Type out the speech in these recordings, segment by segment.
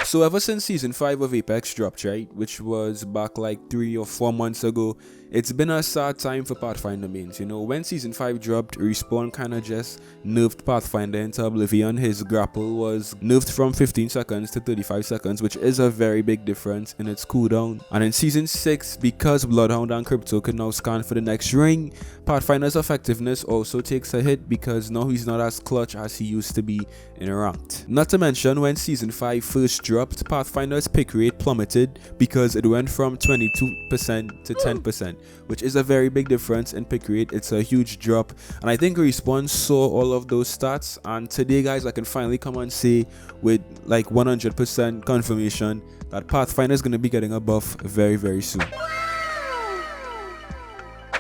So ever since season 5 of Apex dropped, right, which was back like 3 or 4 months ago, it's been a sad time for Pathfinder mains. You know, when season 5 dropped, Respawn kinda just nerfed Pathfinder into oblivion. His grapple was nerfed from 15 seconds to 35 seconds, which is a very big difference in its cooldown. And in season 6, because Bloodhound and Crypto can now scan for the next ring, Pathfinder's effectiveness also takes a hit because now he's not as clutch as he used to be in ranked. Not to mention, when season 5 first dropped, Pathfinder's pick rate plummeted because it went from 22% to 10%, which is a very big difference in pick rate. It's a huge drop, and I think Respawn saw all of those stats, and today, guys, I can finally come and say with like 100% confirmation that Pathfinder is going to be getting a buff very soon.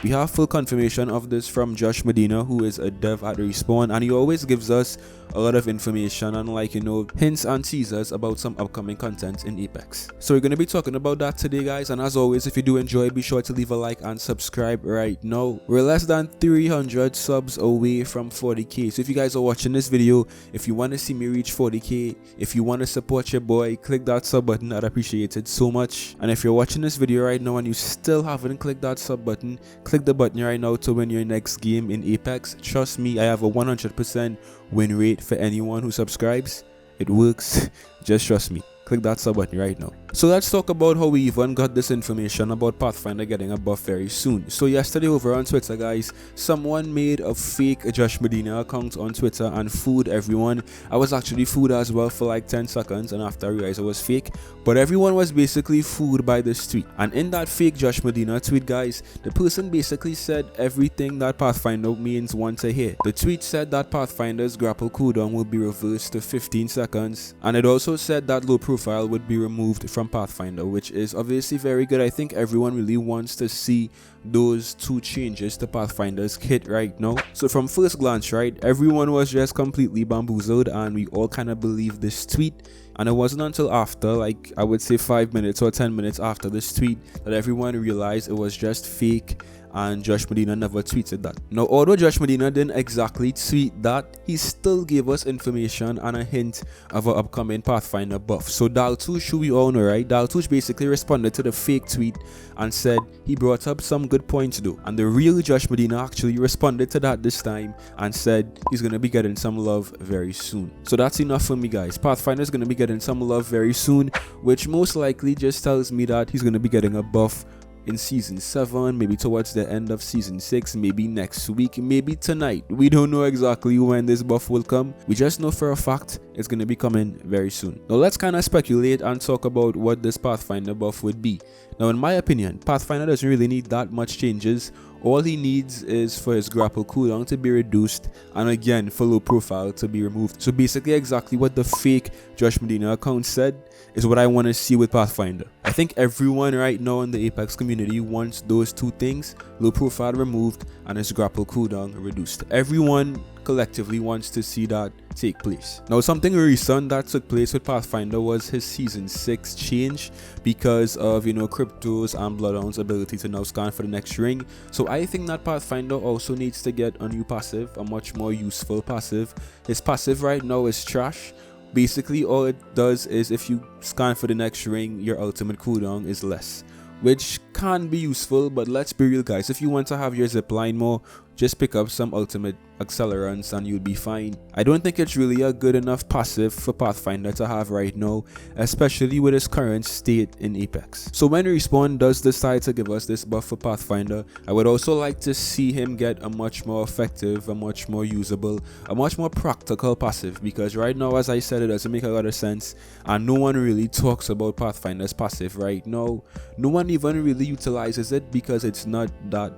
We have full confirmation of this from Josh Medina, who is a dev at Respawn, and he always gives us a lot of information and, like, you know, hints and teasers about some upcoming content in Apex. So we're going to be talking about that today, guys, and as always, if you do enjoy, be sure to leave a like and subscribe right now. We're less than 300 subs away from 40k, so if you guys are watching this video, if you want to see me reach 40k, if you want to support your boy, click that sub button. I'd appreciate it so much. And if you're watching this video right now and you still haven't clicked that sub button, click the button right now to win your next game in Apex. Trust me, I have a 100% win rate for anyone who subscribes. It works. Just trust me. Click that sub button right now. So let's talk about how we even got this information about Pathfinder getting a buff very soon. So yesterday over on Twitter, guys, someone made a fake Josh Medina account on Twitter and fooled everyone. I was actually fooled as well for like 10 seconds, and after I realized it was fake, but everyone was basically fooled by this tweet. And in that fake Josh Medina tweet, guys, the person basically said everything that Pathfinder mains want to hear. The tweet said that Pathfinder's grapple cooldown will be reversed to 15 seconds, and it also said that low profile would be removed from Pathfinder, which is obviously very good. I think everyone really wants to see those two changes to Pathfinder's kit right now. So from first glance, right, everyone was just completely bamboozled and we all kind of believed this tweet. And it wasn't until after, like, I would say 5 minutes or 10 minutes after this tweet, that everyone realized it was just fake and Josh Medina never tweeted that. Now, although Josh Medina didn't exactly tweet that, he still gave us information and a hint of an upcoming Pathfinder buff. So Daltouche, who we all know, right, Daltouche basically responded to the fake tweet and said he brought up some good points though. And the real Josh Medina actually responded to that this time and said he's going to be getting some love very soon. So that's enough for me, guys. Pathfinder is going to be getting some love very soon, which most likely just tells me that he's going to be getting a buff in season 7, maybe towards the end of season 6, maybe next week, maybe tonight. We don't know exactly when this buff will come. We just know for a fact it's going to be coming very soon. Now let's kind of speculate and talk about what this Pathfinder buff would be. Now in my opinion, Pathfinder doesn't really need that much changes. All he needs is for his grapple cooldown to be reduced, and again for low profile to be removed. So basically exactly what the fake Josh Medina account said is what I want to see with Pathfinder. I think everyone right now in the Apex community wants those two things: low profile removed and his grapple cooldown reduced. Everyone collectively wants to see that take place. Now something recent that took place with Pathfinder was his season 6 change because of, you know, Crypto's and Bloodhound's ability to now scan for the next ring. So I think that Pathfinder also needs to get a new passive, a much more useful passive. His passive right now is trash. Basically all it does is if you scan for the next ring, your ultimate cooldown is less, which can be useful, but let's be real, guys. If you want to have your zipline more, just pick up some ultimate accelerants and you'll be fine. I don't think it's really a good enough passive for Pathfinder to have right now, especially with his current state in Apex. So when Respawn does decide to give us this buff for Pathfinder, I would also like to see him get a much more effective, a much more usable, a much more practical passive, because right now, as I said, it doesn't make a lot of sense and no one really talks about Pathfinder's passive right now. No one even really utilizes it because it's not that,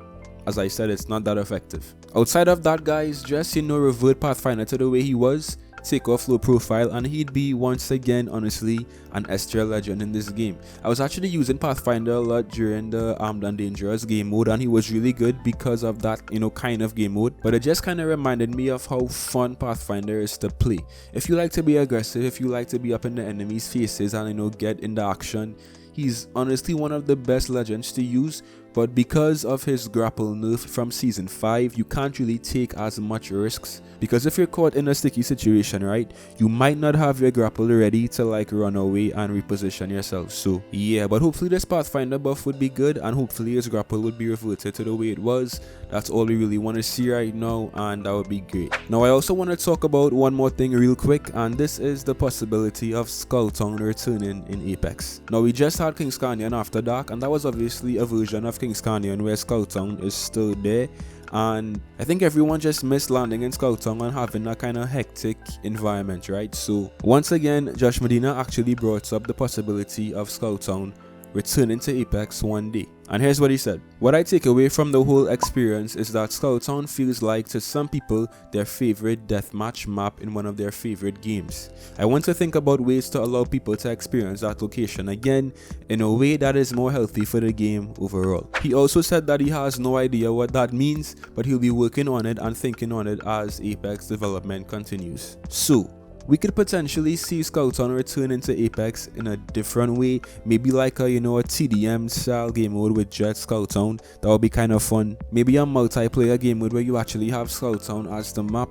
as I said, it's not that effective. Outside of that, guys, just, you know, revert Pathfinder to the way he was, take off low profile, and he'd be once again, honestly, an S tier legend in this game. I was actually using Pathfinder a lot during the Armed and Dangerous game mode, and he was really good because of that, you know, kind of game mode. But it just kind of reminded me of how fun Pathfinder is to play. If you like to be aggressive, if you like to be up in the enemy's faces and, you know, get into action, he's honestly one of the best legends to use but because of his grapple nerf from season 5, you can't really take as much risks, because if you're caught in a sticky situation, right, you might not have your grapple ready to like run away and reposition yourself. So yeah, but hopefully this Pathfinder buff would be good, and hopefully his grapple would be reverted to the way it was. That's all we really want to see right now, and that would be great. Now I also want to talk about one more thing real quick, and this is the possibility of Skulltown returning in Apex. Now we just had King's Canyon After Dark, and that was obviously a version of King's Canyon where Skulltown is still there, and I think everyone just missed landing in Skulltown and having a kind of hectic environment, right? So once again, Josh Medina actually brought up the possibility of Skulltown returning to Apex one day. And here's what he said: "What I take away from the whole experience is that Skulltown feels like, to some people, their favorite deathmatch map in one of their favorite games. I want to think about ways to allow people to experience that location again in a way that is more healthy for the game overall." He also said that he has no idea what that means, but he'll be working on it and thinking on it as Apex development continues. So we could potentially see Skulltown return into Apex in a different way, maybe like a, you know, a TDM style game mode with just Skulltown. That would be kind of fun. Maybe a multiplayer game mode where you actually have Skulltown as the map.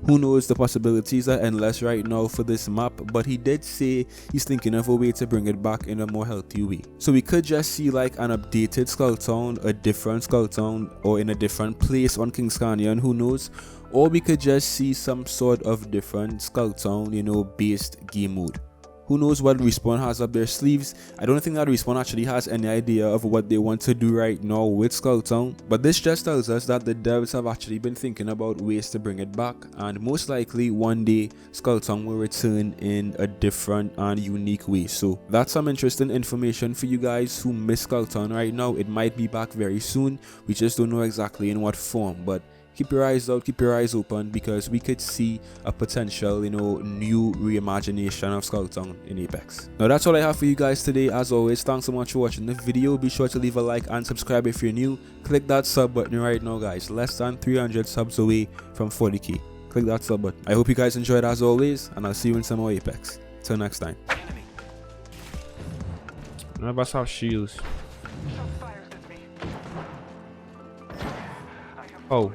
Who knows, the possibilities are endless right now for this map, but he did say he's thinking of a way to bring it back in a more healthy way. So we could just see like an updated Skulltown, a different Skulltown, or in a different place on King's Canyon, who knows. Or we could just see some sort of different Skulltown, you know, based game mode. Who knows what Respawn has up their sleeves. I don't think that Respawn actually has any idea of what they want to do right now with Skulltown, but this just tells us that the devs have actually been thinking about ways to bring it back, and most likely one day Skulltown will return in a different and unique way. So that's some interesting information for you guys who miss Skulltown right now. It might be back very soon. We just don't know exactly in what form, but keep your eyes out, keep your eyes open, because we could see a potential, you know, new reimagination of Skulltown in Apex. Now that's all I have for you guys today. As always, thanks so much for watching the video. Be sure to leave a like and subscribe if you're new. Click that sub button right now, guys. Less than 300 subs away from 40k. Click that sub button. I hope you guys enjoyed as always, and I'll see you in some more Apex. Till next time. None of us have shields. Oh.